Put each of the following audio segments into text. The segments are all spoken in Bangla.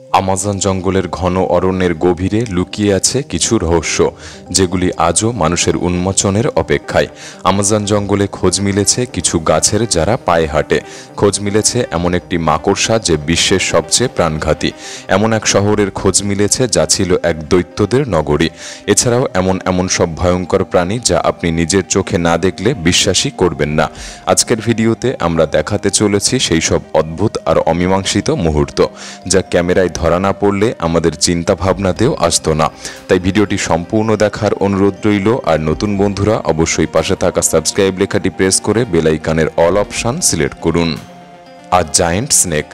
আমাজন জঙ্গলের ঘন অরণ্যের গভীরে লুকিয়ে আছে কিছু রহস্য, যেগুলি আজও মানুষের উন্মোচনের অপেক্ষায়। আমাজন জঙ্গলে খোঁজ মিলেছে কিছু গাছের যারা পায়ে হাঁটে, খোঁজ মিলেছে এমন একটি মাকড়সা যে বিশ্বের সবচেয়ে প্রাণঘাতী, এমন এক শহরের খোঁজ মিলেছে যা ছিল এক দৈত্যদের নগরী। এছাড়াও এমন সব ভয়ঙ্কর প্রাণী যা আপনি নিজের চোখে না দেখলে বিশ্বাসই করবেন না। আজকের ভিডিওতে আমরা দেখাতে চলেছি সেই সব অদ্ভুত আর অমীমাংসিত মুহূর্ত যা ক্যামেরায় ধরা না পড়লে আমাদের চিন্তা ভাবনাতেও আসতো না। তাই ভিডিওটি সম্পূর্ণ দেখার অনুরোধ রইল। আর নতুন বন্ধুরা অবশ্যই পাশে থাকা সাবস্ক্রাইব লেখাটি প্রেস করে বেল আইকনের অল অপশন সিলেক্ট করুন। আর জায়ান্ট স্নেক,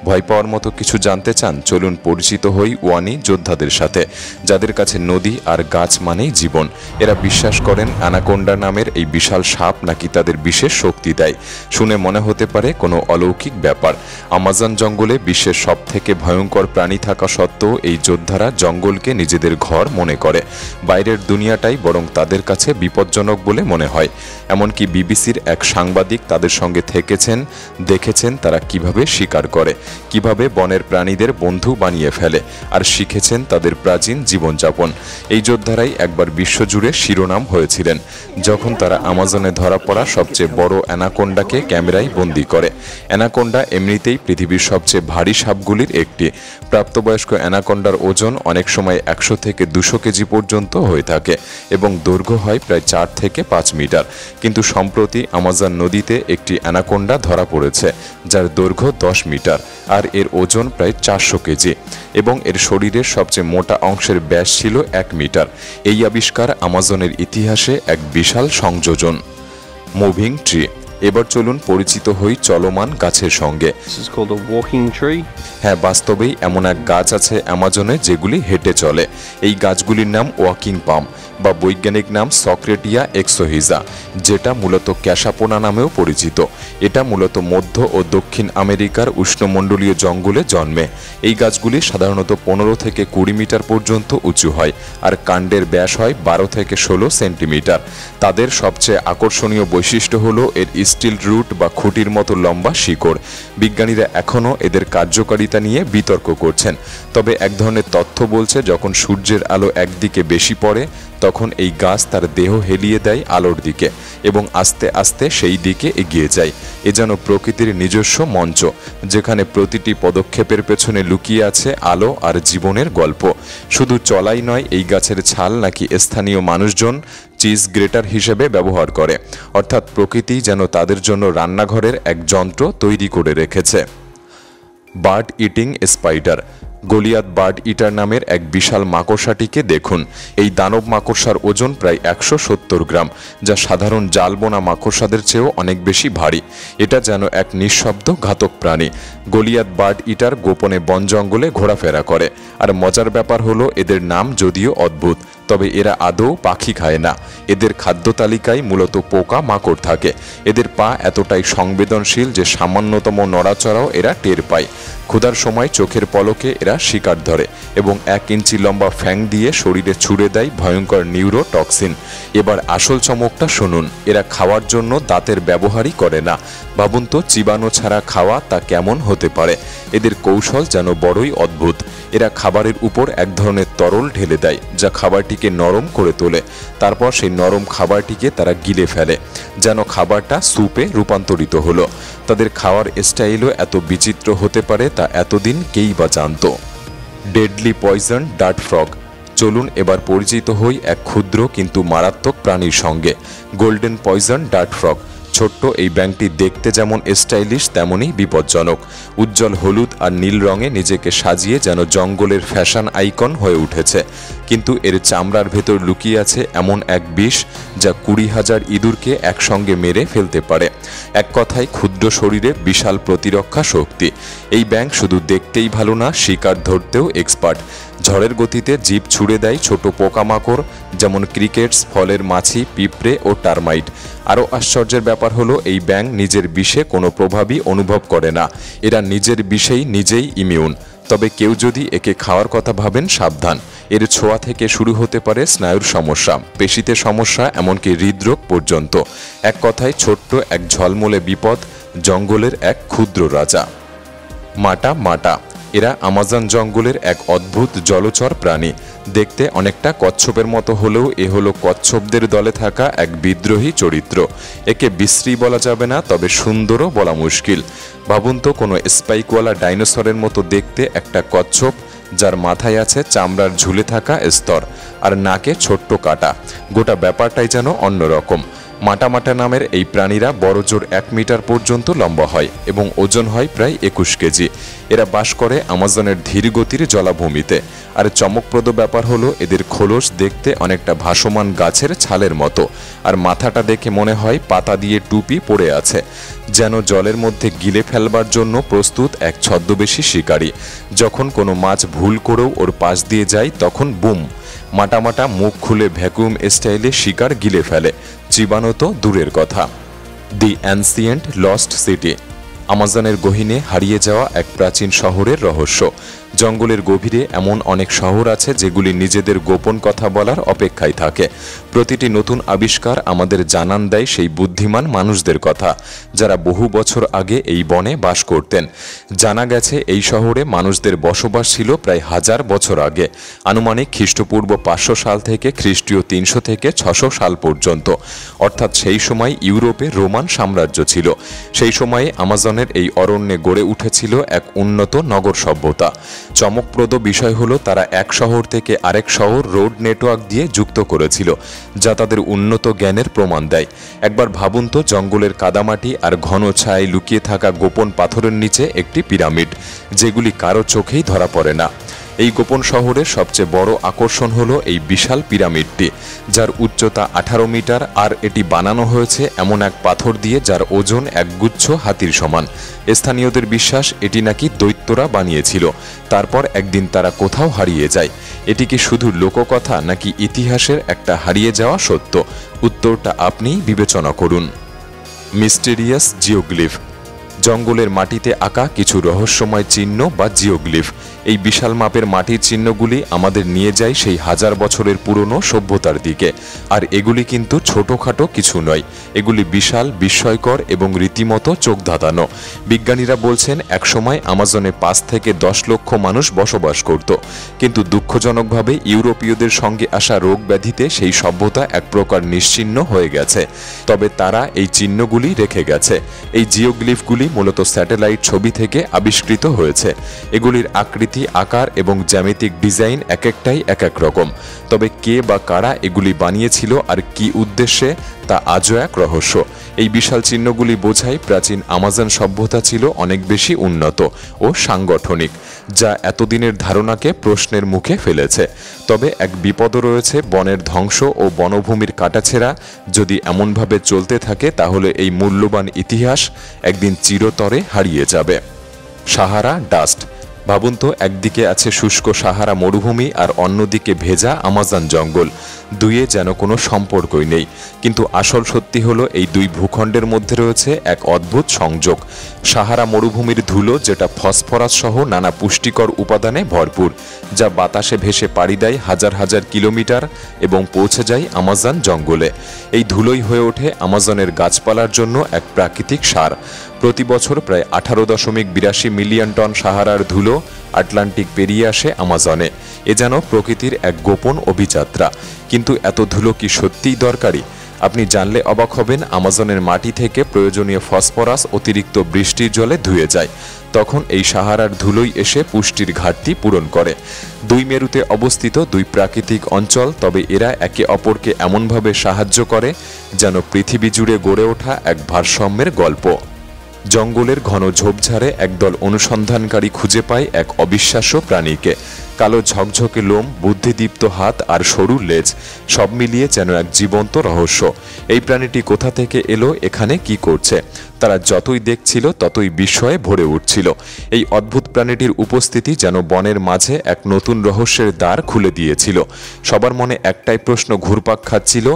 ভয় পাওয়ার মতো কিছু জানতে চান? চলুন পরিচিত হই ওয়ানি যোদ্ধাদের সাথে, যাদের কাছে নদী আর গাছ মানেই জীবন। এরা বিশ্বাস করেন অ্যানাকোন্ডা নামের এই বিশাল সাপ নাকি তাদের বিশেষ শক্তি দেয়। শুনে মনে হতে পারে কোনো অলৌকিক ব্যাপার। আমাজন জঙ্গলে বিশ্বের সব থেকে ভয়ঙ্কর প্রাণী থাকা সত্ত্বেও এই যোদ্ধারা জঙ্গলকে নিজেদের ঘর মনে করে। বাইরের দুনিয়াটাই বরং তাদের কাছে বিপজ্জনক বলে মনে হয়। এমনকি বিবিসির এক সাংবাদিক তাদের সঙ্গে থেকেছেন, দেখেছেন তারা কিভাবে শিকার করে, কিভাবে বনের প্রাণীদের বন্ধু বানিয়ে ফেলে, আর শিখেছেন তাদের প্রাচীন জীবনযাপন। এই যোদ্ধারাই একবার বিশ্বজুড়ে শিরোনাম হয়েছিলেন যখন তারা আমাজনে ধরা পড়া সবচেয়ে বড় অ্যানাকোন্ডাকে ক্যামেরায় বন্দী করে। অ্যানাকোন্ডা এমনিতেই পৃথিবীর সবচেয়ে ভারী সাপগুলির একটি। প্রাপ্তবয়স্ক অ্যানাকোন্ডার ওজন অনেক সময় 100 থেকে 200 কেজি পর্যন্ত হয়ে থাকে এবং দৈর্ঘ্য হয় প্রায় 4 থেকে 5 মিটার। কিন্তু সম্প্রতি আমাজন নদীতে একটি অ্যানাকোন্ডা ধরা পড়েছে যার দৈর্ঘ্য 10 মিটার আর এর ওজন প্রায় 400 কেজি এবং এর শরীরের সবচেয়ে মোটা অংশের ব্যাস ছিল 1 মিটার। এই আবিষ্কার আমাজনের ইতিহাসে এক বিশাল সংযোজন। Moving tree. এবার চলুন পরিচিত হই চলমান গাছের সঙ্গে। হ্যাঁ, বাস্তবেই এমন এক গাছ আছে আমাজনে যেগুলি হেঁটে চলে। এই গাছগুলির নাম ওয়াকিং পাম বা বৈজ্ঞানিক নাম সক্রেটিয়া এক্সোহিজা, যেটা মূলত ক্যাসাপোনা নামেও পরিচিত। এটা মূলত মধ্য ও দক্ষিণ আমেরিকার উষ্ণমণ্ডলীয় জঙ্গলে জন্মে। এই গাছগুলি সাধারণত 15 থেকে 20 মিটার পর্যন্ত উঁচু হয় আর কাণ্ডের ব্যাস হয় 12 থেকে 16 সেন্টিমিটার। তাদের সবচেয়ে আকর্ষণীয় বৈশিষ্ট্য হলো এর স্টিল রুট বা খুঁটির মতো লম্বা শিকড়। বিজ্ঞানীরা এখনও এদের কার্যকারিতা নিয়ে বিতর্ক করছেন, তবে এক ধরনের তথ্য বলছে যখন সূর্যের আলো একদিকে বেশি পড়ে তখন এই গাছ তার দেহ হেলিয়ে দেয় আলোর দিকে এবং আস্তে আস্তে সেই দিকে এগিয়ে যায়। এ যেন প্রকৃতির নিজস্ব মঞ্চ, যেখানে প্রতিটি পদক্ষেপের পেছনে লুকিয়ে আছে আলো আর জীবনের গল্প। শুধু চলাই নয়, এই গাছের ছাল নাকি স্থানীয় মানুষজন চিজ গ্রেটার হিসেবে ব্যবহার করে, অর্থাৎ প্রকৃতি যেন তাদের জন্য রান্নাঘরের এক যন্ত্র তৈরি করে রেখেছে। Bird eating spider. Goliath bird eater নামের এক বিশাল মাকড়সাটিকে দেখুন। এই দানব মাকড়সার ওজন প্রায় 170 গ্রাম, যা সাধারণ জালবোনা মাকড়সাদের চেয়েও অনেক বেশি ভারী। এটা যেন এক নিঃশব্দ ঘাতক প্রাণী। গলিয়াত বার্ড ইটার গোপনে বন জঙ্গলে ঘোরাফেরা করে, আর মজার ব্যাপার হলো এদের নাম যদিও অদ্ভুত, তবে এরা আদৌ পাখি খায় না। এদের খাদ্য তালিকায় মূলত পোকা মাকড় থাকে। এদের পা এতটাই সংবেদনশীল যে সামান্যতম নড়াচড়াও এরা টের পায়। ক্ষুধার সময় চোখের পলকে এরা শিকার ধরে এবং 1 ইঞ্চি লম্বা ফ্যাং দিয়ে শরীরে ছুড়ে দেয় ভয়ঙ্কর নিউরোটক্সিন। এবার আসল চমকটা শুনুন, এরা খাওয়ার জন্য দাঁতের ব্যবহারই করে না। ভাবুন তো, চিবানো ছাড়া খাওয়া তা কেমন হতে পারে। এদের কৌশল যেন বড়ই অদ্ভুত। এরা খাবারের উপর এক ধরনের তরল ঢেলে দেয় যা খাবারটিকে নরম করে তোলে। তারপর সেই নরম খাবারটিকে তারা গিলে ফেলে, যেন খাবারটা স্যুপে রূপান্তরিত হলো। তাদের খাওয়ার স্টাইলও এত বিচিত্র হতে পারে তা এতদিন কেই বা জানত। Deadly poison dart frog. চলুন এবার পরিচিত হই এক ক্ষুদ্র কিন্তু মারাত্মক প্রাণীর সঙ্গে, গোল্ডেন পয়জন ডার্ট ফ্রগ। ছোট্ট এই ব্যাঙটি দেখতে যেমন স্টাইলিশ তেমনই বিপজ্জনক। উজ্জ্বল হলুদ আর নীল রঙে নিজেকে সাজিয়ে যেন জঙ্গলের ফ্যাশন আইকন হয়ে উঠেছে, কিন্তু এর চামড়ার ভেতর লুকিয়ে আছে এমন এক বিষ যা 20,000 ইঁদুরকে একসঙ্গে মেরে ফেলতে পারে। এক কথায় ক্ষুদ্র শরীরে বিশাল প্রতিরক্ষা শক্তি। এই ব্যাঙ শুধু দেখতেই ভালো না, শিকার ধরতেও এক্সপার্ট। ঝড়ের গতিতে জিভ ছুড়ে দেয় ছোট পোকামাকড় যেমন ক্রিকেটস, ফলের মাছি, পিঁপড়ে ও টারমাইট। আরও আশ্চর্যের ব্যাপার হলো এই ব্যাঙ নিজের বিষে কোনো প্রভাবই অনুভব করে না। এরা নিজের বিষেই নিজেই ইমিউন। তবে কেউ যদি একে খাওয়ার কথা ভাবেন, সাবধান। এর ছোঁয়া থেকে শুরু হতে পারে স্নায়ুর সমস্যা, পেশিতে সমস্যা, এমনকি হৃদরোগ পর্যন্ত। এক কথায় ছোট্ট এক ঝলমলে বিপদ, জঙ্গলের এক ক্ষুদ্র রাজা। মাটা মাটা। এরা আমাজন জঙ্গলের এক অদ্ভুত জলচর প্রাণী। দেখতে অনেকটা কচ্ছপের মতো হলেও এ হলো কচ্ছপদের দলে থাকা এক বিদ্রোহী চরিত্র। একে বিশ্রী বলা যাবে না, তবে সুন্দরও বলা মুশকিল। ভাবুন তো, কোনো স্পাইকওয়ালা ডাইনোসরের মতো দেখতে একটা কচ্ছপ, যার মাথায় আছে চামড়ার ঝুলে থাকা স্তর আর নাকে ছোট্ট কাঁটা। গোটা ব্যাপারটাই যেন অন্যরকম। মাটামাটা নামের এই প্রাণীরা বড়জোর 1 মিটার পর্যন্ত লম্বা হয় এবং ওজন হয় প্রায় 21 কেজি। এরা বাস করে আমাজনের ধীরগতির জলাভূমিতে। আর চমকপ্রদ ব্যাপার হলো, এদের খোলস দেখতে অনেকটা ভাসমান গাছের ছালের মতো, আর মাথাটা দেখে মনে হয় পাতা দিয়ে টুপি পড়ে আছে, যেন জলের মধ্যে গিলে ফেলবার জন্য প্রস্তুত এক ছদ্মবেশী শিকারী। যখন কোনো মাছ ভুল করেও ওর পাশ দিয়ে যায়, তখন বুম, মাটামাটা মুখ খুলে ভ্যাকুয়াম স্টাইলে শিকার গিলে ফেলে। চিবানো তো দূরের কথা। দি অ্যানসিয়েন্ট লস্ট সিটি, আমাজনের গহীনে হারিয়ে যাওয়া এক প্রাচীন শহরের রহস্য। জঙ্গলের গভীরে এমন অনেক শহর আছে যেগুলি নিজেদের গোপন কথা বলার অপেক্ষায় থাকে। প্রতিটি নতুন আবিষ্কার আমাদের জানান দেয় সেই বুদ্ধিমান মানুষদের কথা, যারা বহু বছর আগে এই বনে বাস করতেন। জানা গেছে এই শহরে মানুষদের বসবাস ছিল প্রায় 1000 বছর আগে, আনুমানিক খ্রিস্টপূর্ব 500 সাল থেকে খ্রিস্টীয় 300 থেকে 600 সাল পর্যন্ত। অর্থাৎ সেই সময় ইউরোপে রোমান সাম্রাজ্য ছিল। সেই সময়ে আমাজনের এই অরণ্যে গড়ে উঠেছিল এক উন্নত নগর সভ্যতা। চমকপ্রদ বিষয় হলো, তারা এক শহর থেকে আরেক শহর রোড নেটওয়ার্ক দিয়ে যুক্ত করেছিল, যা তাদের উন্নত জ্ঞানের প্রমাণ দেয়। একবার ভাবুন তো, জঙ্গলের কাদামাটি আর ঘন ছায়ায় লুকিয়ে থাকা গোপন পাথরের নিচে একটি পিরামিড, যেগুলি কারো চোখেই ধরা পড়ে না। এই গোপন শহরের সবচেয়ে বড় আকর্ষণ হলো এই বিশাল পিরামিডটি, যার উচ্চতা 18 মিটার, আর এটি বানানো হয়েছে এমন এক পাথর দিয়ে যার ওজন একগুচ্ছ হাতির সমান। স্থানীয়দের বিশ্বাস, এটি নাকি দৈত্যরা বানিয়েছিল, তারপর একদিন তারা কোথাও হারিয়ে যায়। এটি কি শুধু লোককথা, নাকি ইতিহাসের একটা হারিয়ে যাওয়া সত্য? উত্তরটা আপনিই বিবেচনা করুন। মিস্টেরিয়াস জিওগ্লিফ, জঙ্গলের মাটিতে আঁকা কিছু রহস্যময় চিহ্ন বা জিওগ্লিফ। এই বিশাল মাপের মাটির চিহ্নগুলি আমাদের নিয়ে যায় সেই 1000 বছরের পুরনো সভ্যতার দিকে। আর এগুলি কিন্তু ছোটখাটো কিছু নয়, এগুলি বিশাল, বিস্ময়কর এবং রীতিমতো চোখ ধাঁধানো। বিজ্ঞানীরা বলছেন, একসময় আমাজনে 5 থেকে 10 লক্ষ মানুষ বসবাস করত, কিন্তু দুঃখজনকভাবে ইউরোপীয়দের সঙ্গে আসা রোগ ব্যাধিতে সেই সভ্যতা এক প্রকার নিশ্চিহ্ন হয়ে গেছে। তবে তারা এই চিহ্নগুলি রেখে গেছে। এই জিওগ্লিফগুলি মূলত স্যাটেলাইট ছবি থেকে আবিষ্কৃত হয়েছে। এগুলির আকৃতি, আকার এবং জ্যামিতিক ডিজাইন এক একটাই এক এক রকম। তবে কে বা কারা এগুলি বানিয়েছিল আর কি উদ্দেশ্যে, তা আজও এক রহস্য। এই বিশাল চিহ্নগুলি বোঝায় প্রাচীন আমাজন সভ্যতা ছিল অনেক বেশি উন্নত ও সাংগঠনিক, যা এতদিনের ধারণাকে প্রশ্নের মুখে ফেলেছে। তবে এক বিপদও রয়েছে, বনের ধ্বংস ও বনভূমির কাটাছেঁড়া যদি এমনভাবে চলতে থাকে, তাহলে এই মূল্যবান ইতিহাস একদিন চিরতরে হারিয়ে যাবে। সাহারা ডাস্ট, ভাবুন তো, একদিকে আছে শুষ্ক সাহারা মরুভূমি আর অন্যদিকে ভেজা আমাজন জঙ্গল। দুয়ে যেন কোনো সম্পর্কই নেই, কিন্তু আসল সত্যি হলো, এই দুই ভূখণ্ডের মধ্যে রয়েছে এক অদ্ভুত সংযোগ। সাহারা মরুভূমির ধুলো, যেটা ফসফরাস সহ নানা পুষ্টিকর উপাদানে ভরপুর, যা বাতাসে ভেসে পাড়ি দেয় হাজার হাজার কিলোমিটার এবং পৌঁছে যায় আমাজন জঙ্গলে। এই ধুলোই হয়ে ওঠে আমাজনের গাছপালার জন্য এক প্রাকৃতিক সার। প্রতি বছর প্রায় 18.82 মিলিয়ন টন সাহারার ধুলো আটলান্টিক পেরিয়ে আসে আমাজনে। এ যেন প্রকৃতির এক গোপন অভিযাত্রা। কিন্তু এত ধুলো কি সত্যিই দরকারি? আপনি জানলে অবাক হবেন, আমাজনের মাটি থেকে প্রয়োজনীয় ফসফরাস অতিরিক্ত বৃষ্টির জলে ধুয়ে যায়। তখন এই সাহারার ধুলোই এসে পুষ্টির ঘাটতি পূরণ করে। দুই মেরুতে অবস্থিত দুই প্রাকৃতিক অঞ্চল, তবে এরা একে অপরকে এমনভাবে সাহায্য করে যেন পৃথিবী জুড়ে গড়ে ওঠা এক ভারসাম্যের গল্প। জঙ্গলের ঘন ঝোপঝাড়ে একদল অনুসন্ধানকারী খুঁজে পায় এক অবিশ্বাস্য প্রাণীকে। কালো ঝকঝকে লোম, বুদ্ধিদীপ্ত হাত আর সরু লেজ, সব মিলিয়ে যেন এক জীবন্ত রহস্য। এই প্রাণীটি কোথা থেকে এলো, এখানে কি করছে? তারা যতই দেখছিল ততই বিস্ময়ে ভরে উঠছিল। এই অদ্ভুত প্রাণীটির উপস্থিতি যেন বনের মাঝে এক নতুন রহস্যের দ্বার খুলে দিয়েছিল। সবার মনে একটাই প্রশ্ন ঘুরপাক খাচ্ছিল,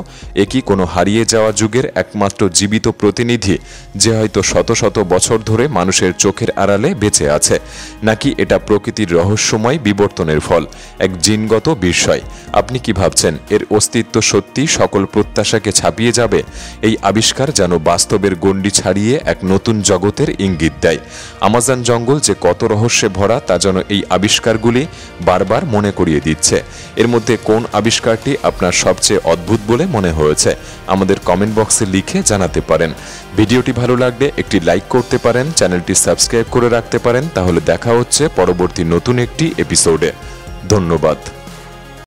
এ কি কোনো হারিয়ে যাওয়া যুগের একমাত্র জীবিত প্রতিনিধি, যে হয়তো শত শত বছর ধরে মানুষের চোখের আড়ালে বেঁচে আছে? নাকি এটা প্রকৃতির রহস্যময় বিবর্তনের পরিশ্রমের ফল, এক জিনগত বিষয়। আপনি কি ভাবছেন এর অস্তিত্ব সত্যি সকল প্রত্যাশাকে ছাপিয়ে যাবে? এই আবিষ্কার যেন বাস্তবের গণ্ডি ছাড়িয়ে এক নতুন জগতের ইঙ্গিত দেয়। আমাজন জঙ্গল যে কত রহস্যে ভরা তা যেন এই আবিষ্কারগুলি বারবার মনে করিয়ে দিচ্ছে। এর মধ্যে কোন আবিষ্কারটি আপনার সবচেয়ে অদ্ভুত বলে মনে হয়েছে আমাদের কমেন্ট বক্সে লিখে জানাতে পারেন। ভিডিওটি ভালো লাগলে একটি লাইক করতে পারেন, চ্যানেলটি সাবস্ক্রাইব করে রাখতে পারেন। তাহলে দেখা হচ্ছে পরবর্তী নতুন একটি এপিসোডে। ধন্যবাদ।